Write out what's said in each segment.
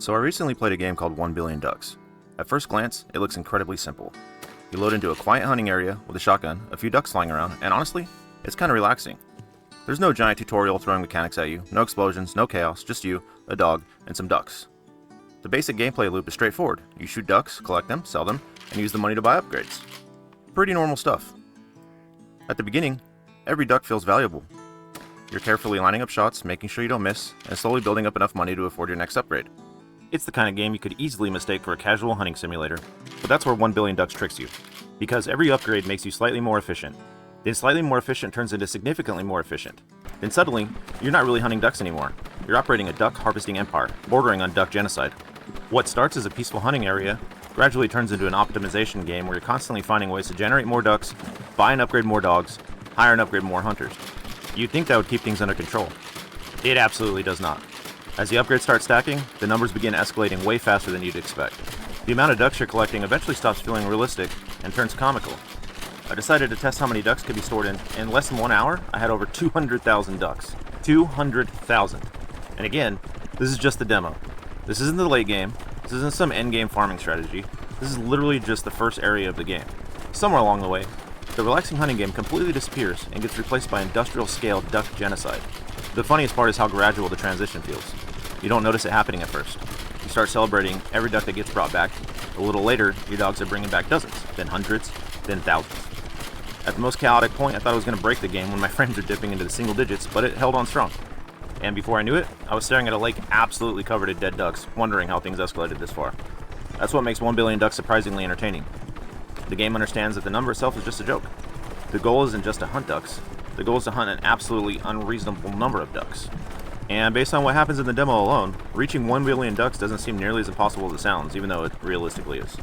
So I recently played a game called 1 Billion Ducks. At first glance, it looks incredibly simple. You load into a quiet hunting area with a shotgun, a few ducks flying around, and honestly, it's kinda relaxing. There's no giant tutorial throwing mechanics at you, no explosions, no chaos, just you, a dog, and some ducks. The basic gameplay loop is straightforward. You shoot ducks, collect them, sell them, and use the money to buy upgrades. Pretty normal stuff. At the beginning, every duck feels valuable. You're carefully lining up shots, making sure you don't miss, and slowly building up enough money to afford your next upgrade. It's the kind of game you could easily mistake for a casual hunting simulator, but that's where 1 Billion Ducks tricks you, because every upgrade makes you slightly more efficient. Then slightly more efficient turns into significantly more efficient. Then suddenly, you're not really hunting ducks anymore. You're operating a duck harvesting empire, bordering on duck genocide. What starts as a peaceful hunting area gradually turns into an optimization game where you're constantly finding ways to generate more ducks, buy and upgrade more dogs, hire and upgrade more hunters. You'd think that would keep things under control. It absolutely does not. As the upgrades start stacking, the numbers begin escalating way faster than you'd expect. The amount of ducks you're collecting eventually stops feeling realistic and turns comical. I decided to test how many ducks could be stored in less than 1 hour. I had over 200,000 ducks. 200,000. And again, this is just the demo. This isn't the late game. This isn't some end game farming strategy. This is literally just the first area of the game. Somewhere along the way, the relaxing hunting game completely disappears and gets replaced by industrial scale duck genocide. The funniest part is how gradual the transition feels. You don't notice it happening at first. You start celebrating every duck that gets brought back. A little later, your dogs are bringing back dozens, then hundreds, then thousands. At the most chaotic point, I thought I was going to break the game when my friends are dipping into the single digits, but it held on strong. And before I knew it, I was staring at a lake absolutely covered in dead ducks, wondering how things escalated this far. That's what makes 1 Billion Ducks surprisingly entertaining. The game understands that the number itself is just a joke. The goal isn't just to hunt ducks. The goal is to hunt an absolutely unreasonable number of ducks. And based on what happens in the demo alone, reaching 1 billion ducks doesn't seem nearly as impossible as it sounds, even though it realistically is.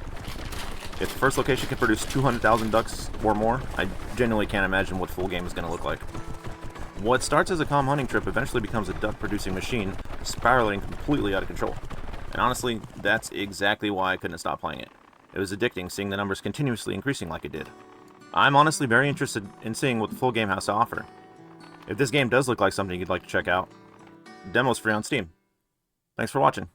If the first location can produce 200,000 ducks or more, I genuinely can't imagine what full game is going to look like. What starts as a calm hunting trip eventually becomes a duck-producing machine, spiraling completely out of control. And honestly, that's exactly why I couldn't stop playing it. It was addicting seeing the numbers continuously increasing like it did. I'm honestly very interested in seeing what the full game has to offer. If this game does look like something you'd like to check out, the demo's free on Steam. Thanks for watching.